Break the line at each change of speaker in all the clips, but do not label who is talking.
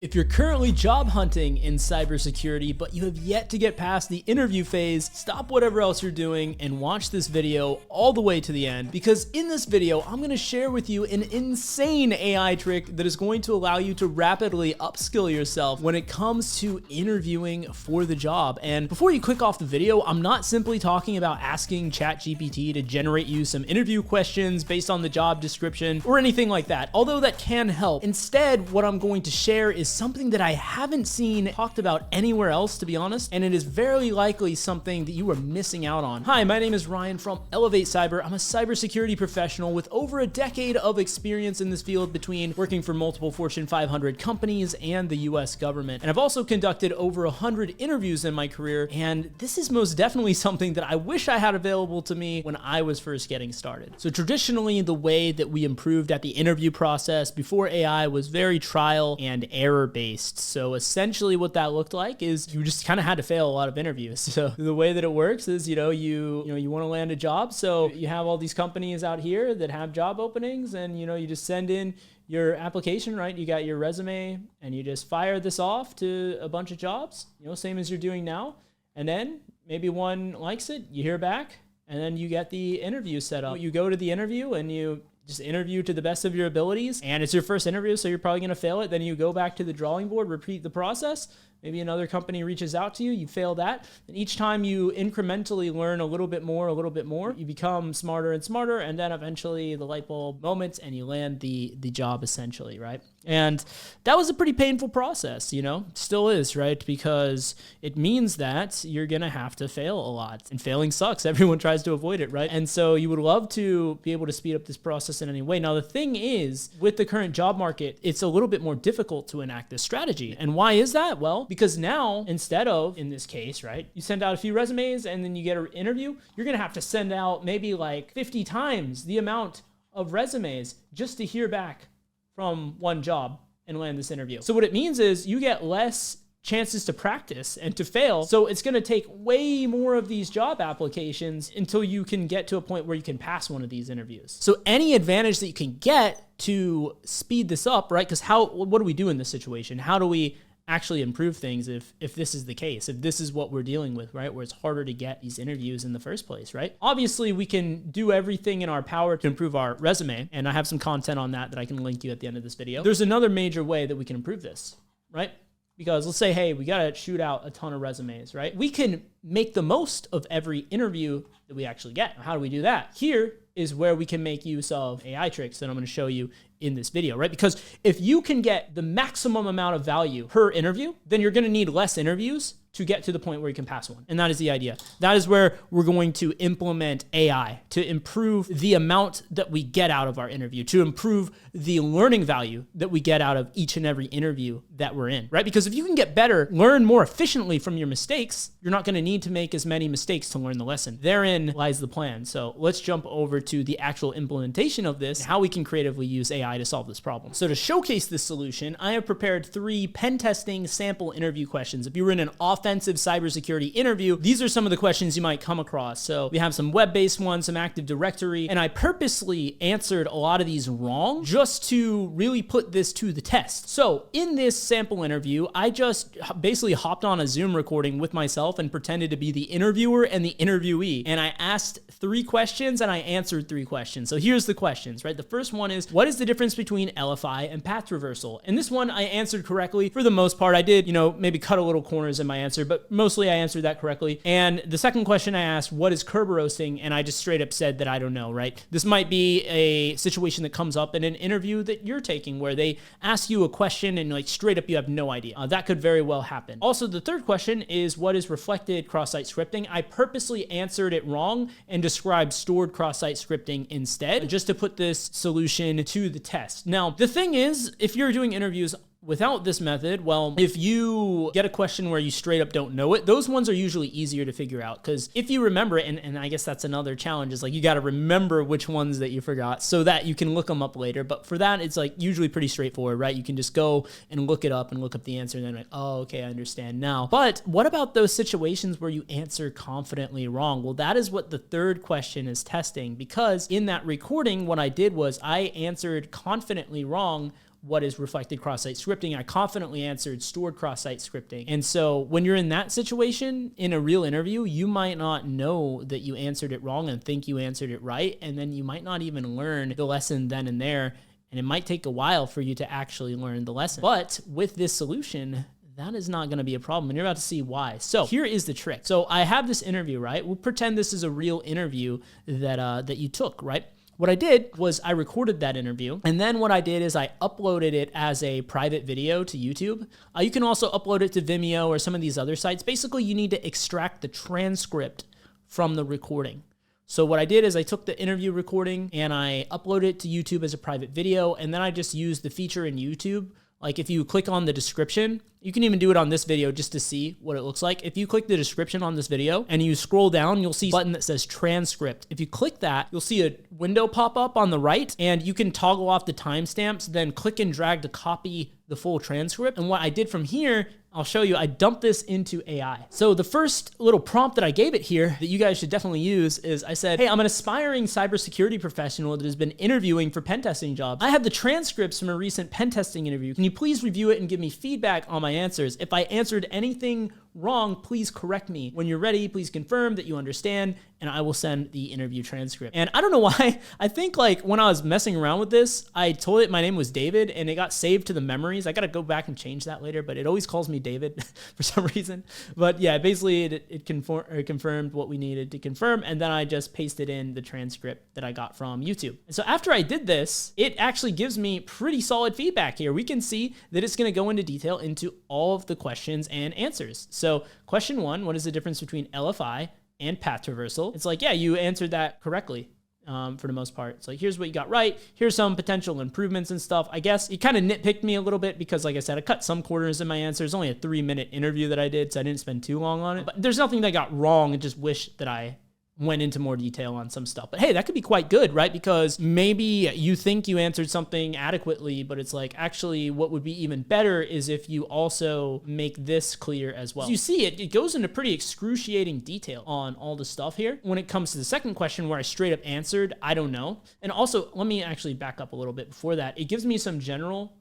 If you're currently job hunting in cybersecurity, but you have yet to get past the interview phase, stop whatever else you're doing and watch this video all the way to the end, because in this video, I'm going to share with you an insane AI trick that is going to allow you to rapidly upskill yourself when it comes to interviewing for the job. And before you click off the video, I'm not simply talking about asking ChatGPT to generate you some interview questions based on the job description or anything like that, although that can help. Instead, what I'm going to share is something that I haven't seen talked about anywhere else, to be honest, and it is very likely something that you are missing out on. Hi, my name is Ryan from Elevate Cyber. I'm a cybersecurity professional with over a decade of experience in this field between working for multiple Fortune 500 companies and the US government. And I've also conducted over 100 interviews in my career, and this is most definitely something that I wish I had available to me when I was first getting started. So traditionally, the way that we improved at the interview process before AI was very trial and error based. So essentially what that looked like is you just kind of had to fail a lot of interviews. So the way that it works is, you want to land a job. So you have all these companies out here that have job openings, and you just send in your application, right? You got your resume and you just fire this off to a bunch of jobs, same as you're doing now. And then maybe one likes it, you hear back, and then you get the interview set up. You go to the interview and you just interview to the best of your abilities, and it's your first interview, so you're probably going to fail it. Then you go back to the drawing board, repeat the process. Maybe another company reaches out to you, you fail that. And each time you incrementally learn a little bit more, you become smarter and smarter, and then eventually the light bulb moments and you land the job essentially, right? And that was a pretty painful process, still is, right? Because it means that you're going to have to fail a lot, and failing sucks. Everyone tries to avoid it, right? And so you would love to be able to speed up this process in any way. Now, the thing is, with the current job market, it's a little bit more difficult to enact this strategy. And why is that? Well, because now, instead of, in this case, right, you send out a few resumes and then you get an interview, you're going to have to send out maybe like 50 times the amount of resumes just to hear back from one job and land this interview. So what it means is you get less chances to practice and to fail. So it's going to take way more of these job applications until you can get to a point where you can pass one of these interviews. So any advantage that you can get to speed this up, right? Because what do we do in this situation? How do we actually improve things if this is the case, if this is what we're dealing with, right? Where it's harder to get these interviews in the first place, right? Obviously, we can do everything in our power to improve our resume, and I have some content on that I can link you at the end of this video. There's another major way that we can improve this, right? Because let's say, hey, we got to shoot out a ton of resumes, right? We can make the most of every interview that we actually get. How do we do that? Here is where we can make use of AI tricks that I'm going to show you in this video, right? Because if you can get the maximum amount of value per interview, then you're going to need less interviews to get to the point where you can pass one. And that is the idea. That is where we're going to implement AI to improve the amount that we get out of our interview, to improve the learning value that we get out of each and every interview that we're in, right? Because if you can get better, learn more efficiently from your mistakes, you're not going to need to make as many mistakes to learn the lesson. Therein lies the plan. So let's jump over to the actual implementation of this, how we can creatively use AI to solve this problem. So to showcase this solution, I have prepared 3 pen testing sample interview questions. If you were in an offensive cybersecurity interview, these are some of the questions you might come across. So we have some web-based ones, some Active Directory, and I purposely answered a lot of these wrong just to really put this to the test. So in this sample interview, I just basically hopped on a Zoom recording with myself and pretended to be the interviewer and the interviewee. And I asked 3 questions and I answered 3 questions. So here's the questions, right? The first one is, what is the difference between LFI and path reversal? And this one I answered correctly for the most part. I did, maybe cut a little corners in my answer, but mostly I answered that correctly. And the second question I asked, what is Kerberoasting? And I just straight up said that I don't know, right? This might be a situation that comes up in an interview that you're taking where they ask you a question and like straight up you have no idea. That could very well happen. Also, the third question is, what is reflected cross-site scripting? I purposely answered it wrong and described stored cross-site scripting instead, just to put this solution to the test. Now, the thing is, if you're doing interviews without this method, well, if you get a question where you straight up don't know it, those ones are usually easier to figure out. Because if you remember it, and I guess that's another challenge, is like you got to remember which ones that you forgot so that you can look them up later. But for that, it's like usually pretty straightforward, right? You can just go and look it up and look up the answer and then like, oh, okay, I understand now. But what about those situations where you answer confidently wrong? Well, that is what the third question is testing, because in that recording, what I did was I answered confidently wrong what is reflected cross-site scripting. I confidently answered stored cross-site scripting. And so when you're in that situation in a real interview, you might not know that you answered it wrong and think you answered it right. And then you might not even learn the lesson then and there. And it might take a while for you to actually learn the lesson. But with this solution, that is not going to be a problem, and you're about to see why. So here is the trick. So I have this interview, right? We'll pretend this is a real interview that you took, right? What I did was I recorded that interview, and then what I did is I uploaded it as a private video to YouTube. You can also upload it to Vimeo or some of these other sites. Basically, you need to extract the transcript from the recording. So what I did is I took the interview recording and I uploaded it to YouTube as a private video, and then I just used the feature in YouTube. Like if you click on the description, you can even do it on this video just to see what it looks like. If you click the description on this video and you scroll down, you'll see a button that says transcript. If you click that, you'll see a window pop up on the right, and you can toggle off the timestamps, then click and drag to copy the full transcript. And what I did from here, I'll show you, I dumped this into AI. So the first little prompt that I gave it here that you guys should definitely use is I said, hey, I'm an aspiring cybersecurity professional that has been interviewing for pen testing jobs. I have the transcripts from a recent pen testing interview. Can you please review it and give me feedback on my answers? If I answered anything wrong, please correct me. When you're ready, please confirm that you understand, and I will send the interview transcript. And I don't know why, I think like when I was messing around with this, I told it my name was David and it got saved to the memories. I got to go back and change that later, but it always calls me David for some reason. But yeah, basically it confirmed what we needed to confirm, and then I just pasted in the transcript that I got from YouTube. And so after I did this, it actually gives me pretty solid feedback here. We can see that it's going to go into detail into all of the questions and answers. So question 1, what is the difference between LFI and path traversal? It's like, yeah, you answered that correctly for the most part. It's like, here's what you got right. Here's some potential improvements and stuff. I guess it kind of nitpicked me a little bit because, like I said, I cut some corners in my answers. Only a 3-minute interview that I did, so I didn't spend too long on it. But there's nothing that got wrong. I just wish that I went into more detail on some stuff. But hey, that could be quite good, right? Because maybe you think you answered something adequately, but it's like, actually what would be even better is if you also make this clear as well. As you see, it goes into pretty excruciating detail on all the stuff here. When it comes to the second question where I straight up answered, I don't know. And also, let me actually back up a little bit before that. It gives me some general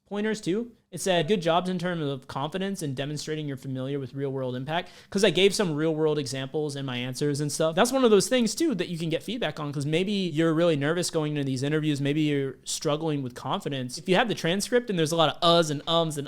pointers too. It said, good jobs in terms of confidence and demonstrating you're familiar with real world impact. Because I gave some real world examples in my answers and stuff. That's one of those things too that you can get feedback on, because maybe you're really nervous going into these interviews. Maybe you're struggling with confidence. If you have the transcript and there's a lot of uhs and ums and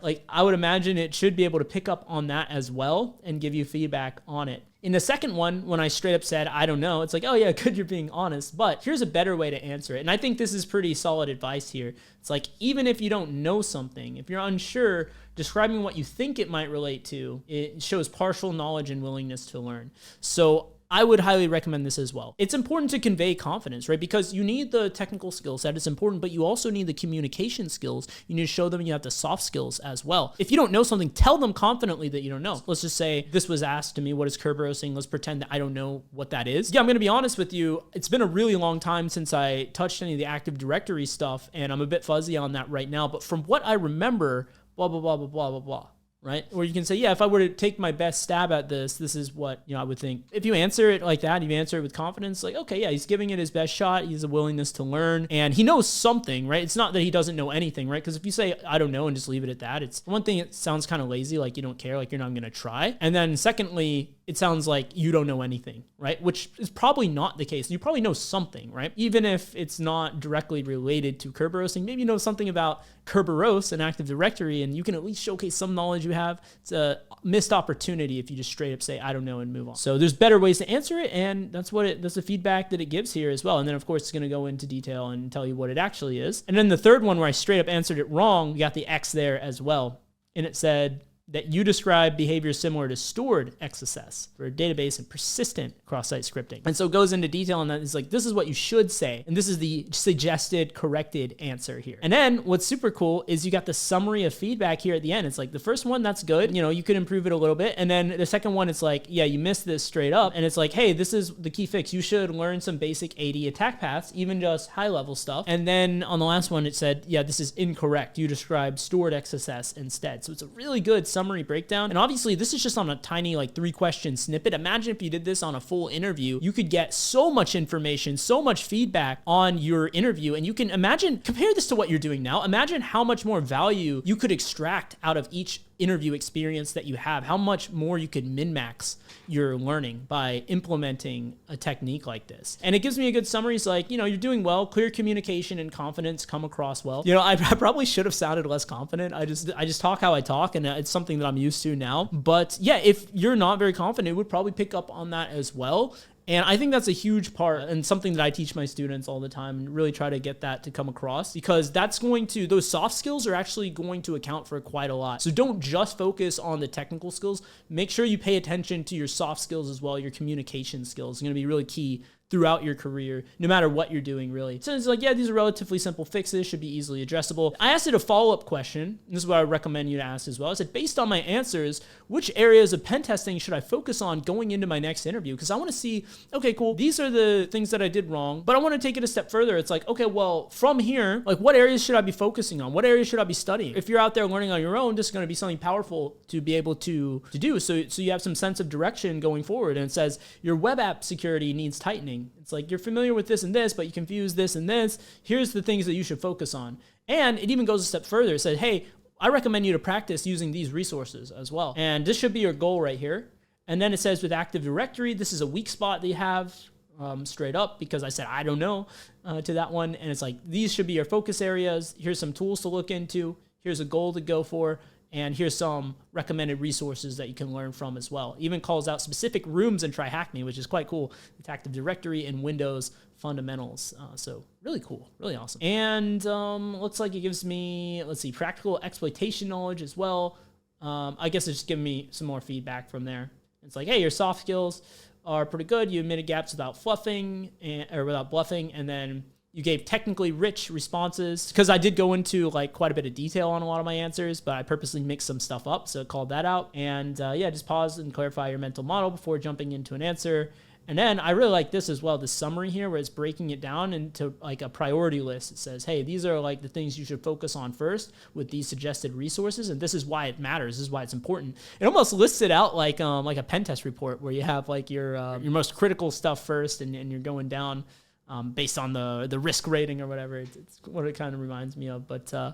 like I would imagine it should be able to pick up on that as well and give you feedback on it. In the second one, when I straight up said, I don't know, it's like, oh yeah, good, you're being honest, but here's a better way to answer it. And I think this is pretty solid advice here. It's like, even if you don't know something, if you're unsure, describing what you think it might relate to, it shows partial knowledge and willingness to learn. So I would highly recommend this as well. It's important to convey confidence, right? Because you need the technical skill set, it's important, but you also need the communication skills. You need to show them you have the soft skills as well. If you don't know something, tell them confidently that you don't know. Let's just say this was asked to me, what is Kerberosing? Let's pretend that I don't know what that is. Yeah, I'm gonna be honest with you. It's been a really long time since I touched any of the Active Directory stuff, and I'm a bit fuzzy on that right now, but from what I remember, blah, blah, blah, blah, blah, blah, blah. Right? Or you can say, yeah, if I were to take my best stab at this, this is what, I would think. If you answer it like that, you answer it with confidence, like, okay, yeah, he's giving it his best shot. He has a willingness to learn and he knows something, right? It's not that he doesn't know anything, right? Because if you say, I don't know, and just leave it at that, it's one thing, it sounds kind of lazy, like you don't care, like you're not going to try. And then secondly, it sounds like you don't know anything, right? Which is probably not the case. You probably know something, right? Even if it's not directly related to Kerberosing, maybe you know something about Kerberos and Active Directory, and you can at least showcase some knowledge you have. It's a missed opportunity if you just straight up say, I don't know, and move on. So there's better ways to answer it, and that's the feedback that it gives here as well. And then of course, it's going to go into detail and tell you what it actually is. And then the third one where I straight up answered it wrong, we got the X there as well. And it said that you describe behavior similar to stored XSS for a database and persistent cross-site scripting. And so it goes into detail on that. It's like, this is what you should say. And this is the suggested corrected answer here. And then what's super cool is you got the summary of feedback here at the end. It's like the first one, that's good. You could improve it a little bit. And then the second one, it's like, yeah, you missed this straight up. And it's like, hey, this is the key fix. You should learn some basic AD attack paths, even just high level stuff. And then on the last one, it said, yeah, this is incorrect. You described stored XSS instead. So it's a really good summary breakdown. And obviously this is just on a tiny like 3-question snippet. Imagine if you did this on a full interview, you could get so much information, so much feedback on your interview. And you can imagine, compare this to what you're doing now. Imagine how much more value you could extract out of each interview experience that you have, how much more you could min-max your learning by implementing a technique like this. And it gives me a good summary. It's like, you're doing well, clear communication and confidence come across well. I probably should have sounded less confident. I just talk how I talk, and it's something that I'm used to now. But yeah, if you're not very confident, it would probably pick up on that as well. And I think that's a huge part and something that I teach my students all the time, and really try to get that to come across, because those soft skills are actually going to account for quite a lot. So don't just focus on the technical skills. Make sure you pay attention to your soft skills as well. Your communication skills are going to be really key throughout your career, no matter what you're doing, really. So it's like, yeah, these are relatively simple fixes, should be easily addressable. I asked it a follow-up question. This is what I recommend you to ask as well. I said, based on my answers, which areas of pen testing should I focus on going into my next interview? Because I want to see, okay, cool, these are the things that I did wrong, but I want to take it a step further. It's like, okay, well, from here, like, what areas should I be focusing on? What areas should I be studying? If you're out there learning on your own, this is going to be something powerful to be able to do. So you have some sense of direction going forward. And it says your web app security needs tightening. It's like, you're familiar with this and this, but you confuse this and this. Here's the things that you should focus on. And it even goes a step further. It said, hey, I recommend you to practice using these resources as well. And this should be your goal right here. And then it says with Active Directory, this is a weak spot that you have, straight up, because I said, I don't know, to that one. And it's like, these should be your focus areas. Here's some tools to look into. Here's a goal to go for. And here's some recommended resources that you can learn from as well. Even calls out specific rooms in TryHackMe, which is quite cool. It's Active Directory and Windows fundamentals. So really cool, really awesome. And looks like it gives me, let's see, practical exploitation knowledge as well. I guess it's just giving me some more feedback from there. It's like, hey, your soft skills are pretty good. You admitted gaps without fluffing or without bluffing, and then you gave technically rich responses, because I did go into like quite a bit of detail on a lot of my answers, but I purposely mixed some stuff up, so it called that out. And yeah, just pause and clarify your mental model before jumping into an answer. And then I really like this as well, the summary here, where it's breaking it down into like a priority list. It says, hey, these are like the things you should focus on first with these suggested resources, and this is why it matters. This is why it's important. It almost lists it out like a pen test report, where you have like your most critical stuff first, and you're going down based on the risk rating or whatever. It's what it kind of reminds me of. But yeah,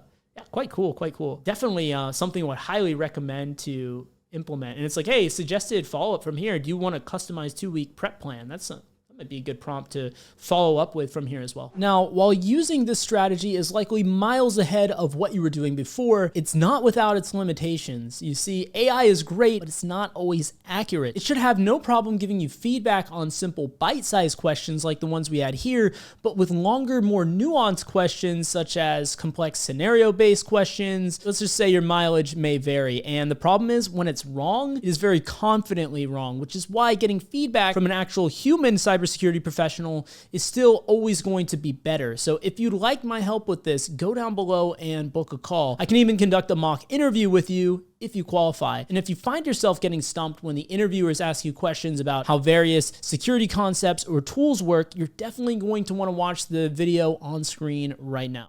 quite cool, quite cool. Definitely something I would highly recommend to implement. And it's like, hey, suggested follow-up from here. Do you want a customized 2-week prep plan? That might be a good prompt to follow up with from here as well. Now, while using this strategy is likely miles ahead of what you were doing before, it's not without its limitations. You see, AI is great, but it's not always accurate. It should have no problem giving you feedback on simple bite-sized questions like the ones we had here, but with longer, more nuanced questions such as complex scenario-based questions, let's just say your mileage may vary. And the problem is, when it's wrong, it is very confidently wrong, which is why getting feedback from an actual human cybersecurity professional is still always going to be better. So if you'd like my help with this, go down below and book a call. I can even conduct a mock interview with you if you qualify. And if you find yourself getting stumped when the interviewers ask you questions about how various security concepts or tools work, you're definitely going to want to watch the video on screen right now.